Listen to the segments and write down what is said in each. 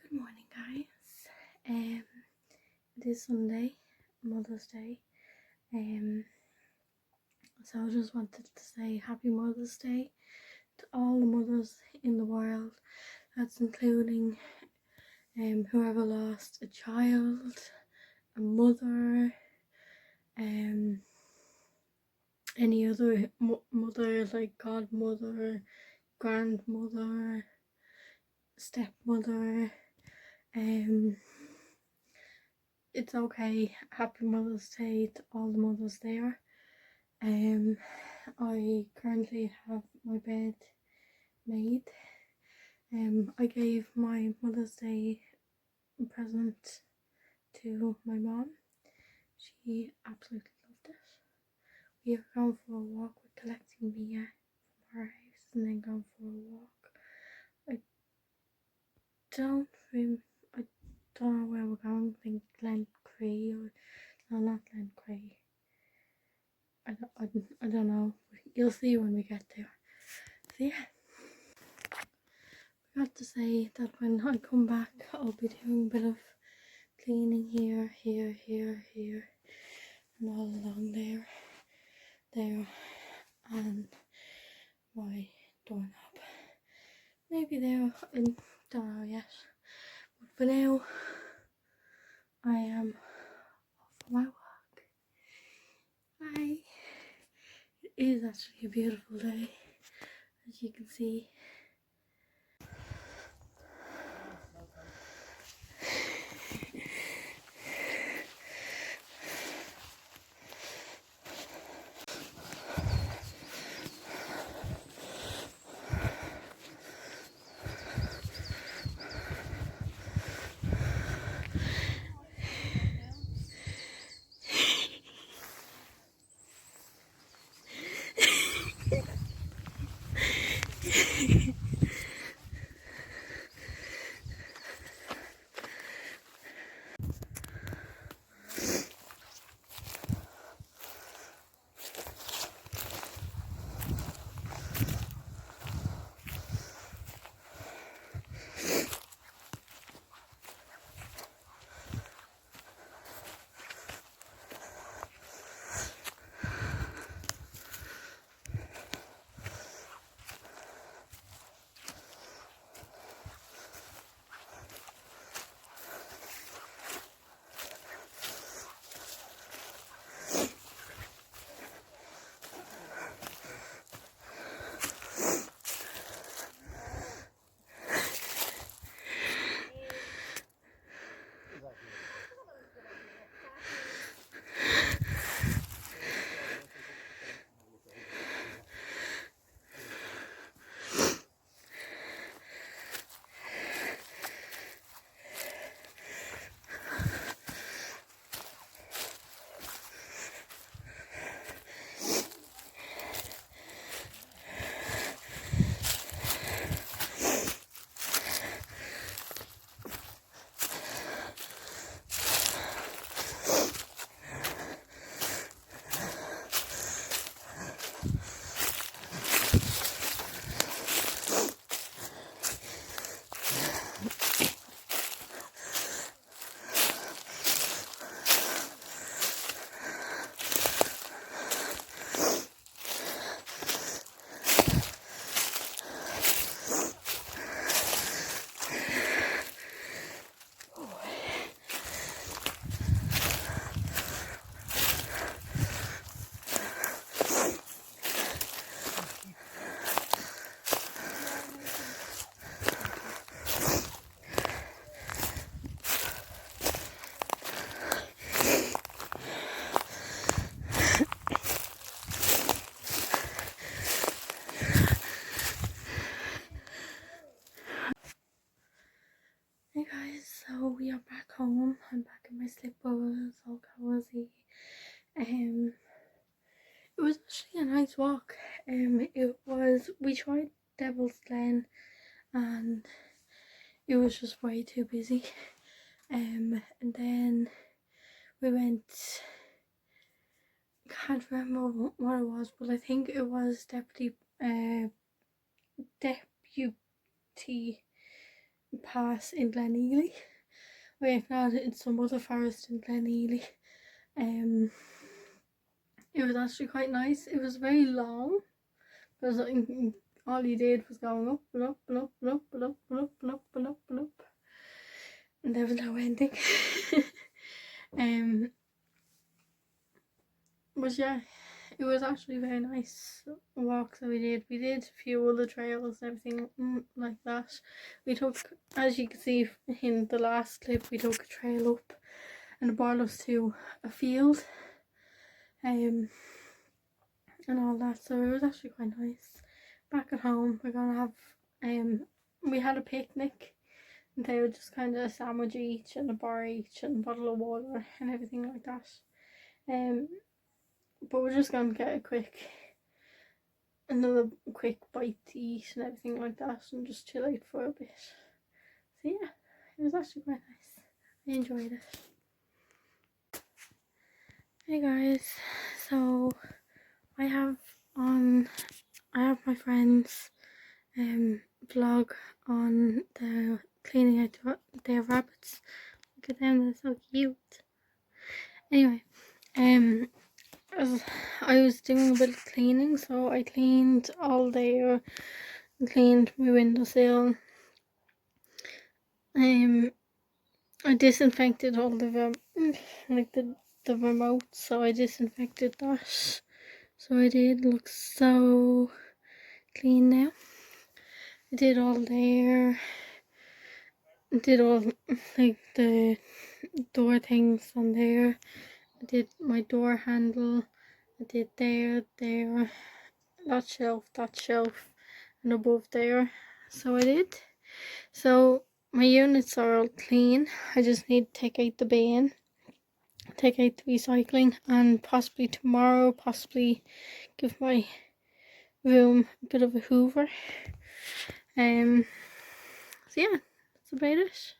Good morning, guys. It is Sunday, Mother's Day. So I just wanted to say Happy Mother's Day to all the mothers in the world. That's including whoever lost a child, a mother, any other mother like godmother, grandmother, stepmother. It's okay. Happy Mother's Day to all the mothers there. I currently have my bed made. I gave my Mother's Day present to my mom. She absolutely loved it. We have gone for a walk. We're collecting Mia from her house and then gone for a walk. I don't know where we're going. I think Glen Cree or no, not Glen Cree. I don't know. You'll see when we get there. So yeah. I forgot to say that when I come back I'll be doing a bit of cleaning here, and all along there, and my doorknob. Maybe there, I don't know yet. But for now, I am off for my walk. Bye. It is actually a beautiful day, as you can see. Hey guys, so we are back home. I'm back in my slippers, all cozy. It was actually a nice walk. We tried Devil's Glen and it was just way too busy. And then we went, can't remember what it was, but I think it was Deputy pass in Glenealy. Wait, not it's some other forest in Glenealy. It was actually quite nice. It was very long because all you did was going up and up and up and up and up and up and up and up and up, and there was no ending. But yeah, it was actually very nice walk that we did. We did a few other trails and everything like that. We took, as you can see in the last clip, we took a trail up and it brought us to a field and all that, so it was actually quite nice. Back at home we're gonna have we had a picnic. They were just kind of a sandwich each and a bar each and a bottle of water and everything like that. But we're just gonna get another quick bite to eat and everything like that and just chill out for a bit. So yeah, it was actually quite nice. I enjoyed it. Hey guys, so I have my friend's vlog on the cleaning out their rabbits. Look at them, they're so cute. Anyway, as I was doing a bit of cleaning, so I cleaned all their, cleaned my windowsill. I disinfected all the like the remote, so I disinfected that. So I did. Looks so clean now. I did all there. Did all like the door things on there. I did my door handle. I did there, that shelf, and above there. So I did. So my units are all clean. I just need to take out the bin, take out the recycling, and possibly tomorrow, give my room a bit of a hoover. So yeah, that's about it.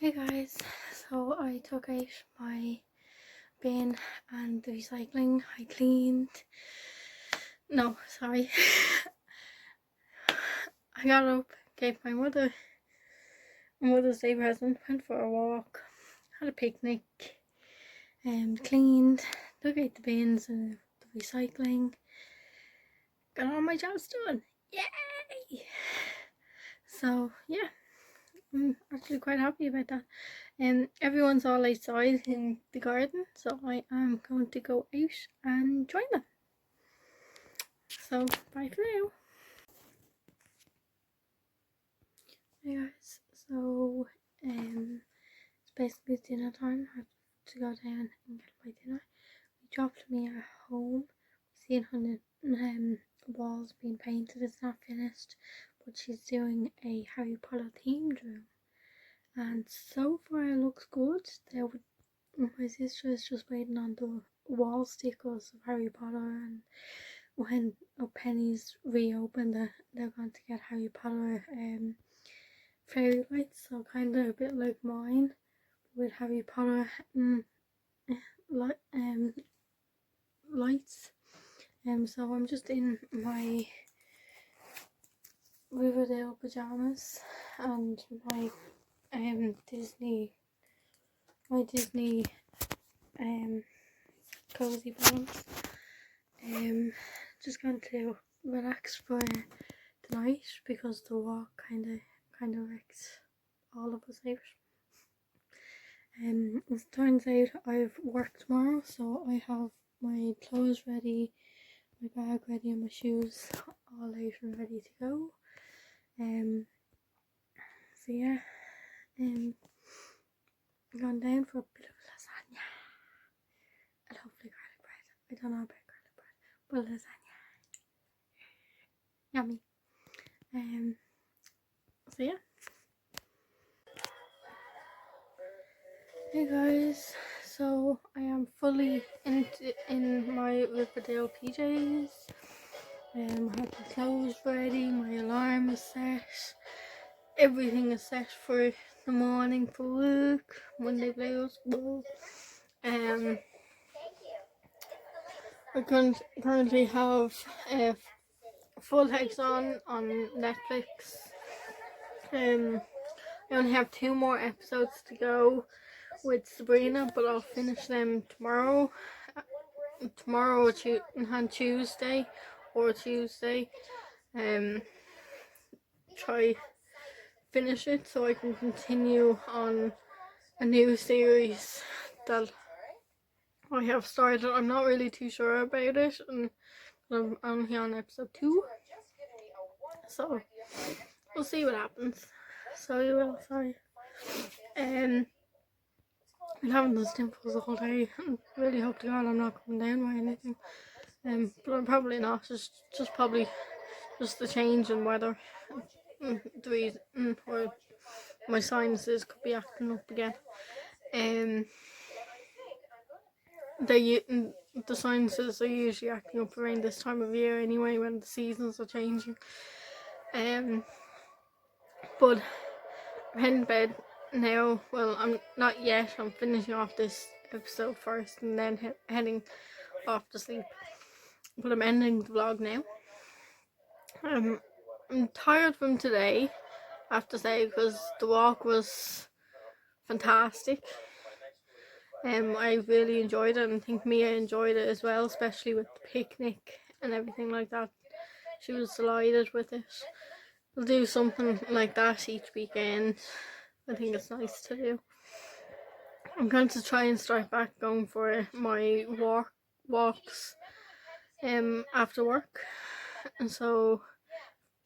Hey guys, so I took out my bin and the recycling. I cleaned. No, sorry. I got up, gave my mother a Mother's Day present, went for a walk, had a picnic, cleaned, took out the bins and the recycling, got all my jobs done. Yay! So yeah, I'm actually quite happy about that. Everyone's all outside in the garden, so I am going to go out and join them. So bye for now. Hey guys, so it's basically dinner time. I have to go down and get my dinner. We dropped me at home. Seeing how the walls being painted, it's not finished, but she's doing a Harry Potter themed room, and so far it looks good. My sister is just waiting on the wall stickers of Harry Potter, and when Penny's reopened, they're going to get Harry Potter fairy lights, so kind of a bit like mine with Harry Potter lights. So I'm just in my Riverdale pajamas and my Disney cozy bottoms. Just going to relax for tonight because the walk kind of wrecked all of us out. It turns out I've work tomorrow, so I have my clothes ready, my bag ready, and my shoes all out and ready to go. So yeah, I'm going down for a bit of lasagna and hopefully garlic bread. I don't know about garlic bread, but lasagna, yummy. So yeah. Hey guys, so I am fully in my Riverdale PJs. I have my clothes ready, my alarm is set, everything is set for the morning for work, Monday blues. I currently have Full House on Netflix. I only have 2 more episodes to go with Sabrina, but I'll finish them tomorrow. Tomorrow on Tuesday or Tuesday. Try finish it so I can continue on a new series that I have started. I'm not really too sure about it, and I'm only on episode 2, so we'll see what happens. Sorry. I haven't done Stimples the whole day. I really hope to God I'm not coming down by anything. But I'm probably not. It's just probably just the change in weather. The reason, or my sinuses could be acting up again. The sinuses are usually acting up around this time of year anyway, when the seasons are changing. But I'm in bed now. Well, I'm not yet. I'm finishing off this episode first and then heading off to sleep. But I'm ending the vlog now. I'm tired from today, I have to say, because the walk was fantastic. I really enjoyed it, and I think Mia enjoyed it as well, especially with the picnic and everything like that. She was delighted with it. We'll do something like that each weekend. I think it's nice to do. I'm going to try and start back going for my walks after work, and so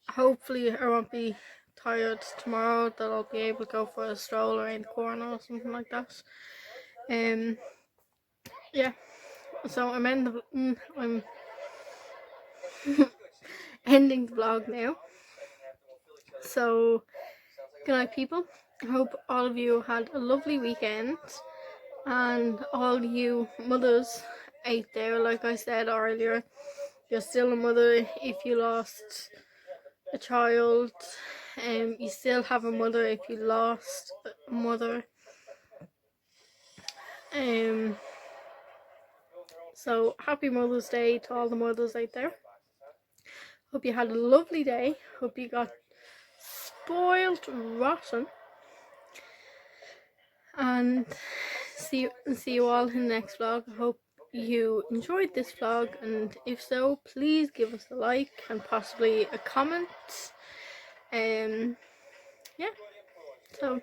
hopefully I won't be tired tomorrow, that I'll be able to go for a stroll around the corner or something like that. Yeah, so I'm ending the vlog now. So good night, people. I hope all of you had a lovely weekend, and all you mothers out there, like I said earlier, you're still a mother if you lost a child. You still have a mother if you lost a mother. So happy Mother's Day to all the mothers out there. Hope you had a lovely day. Hope you got spoiled rotten. And see you all in the next vlog. I hope you enjoyed this vlog, and if so, please give us a like and possibly a comment. Yeah, so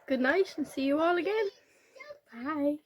good night and see you all again. Bye.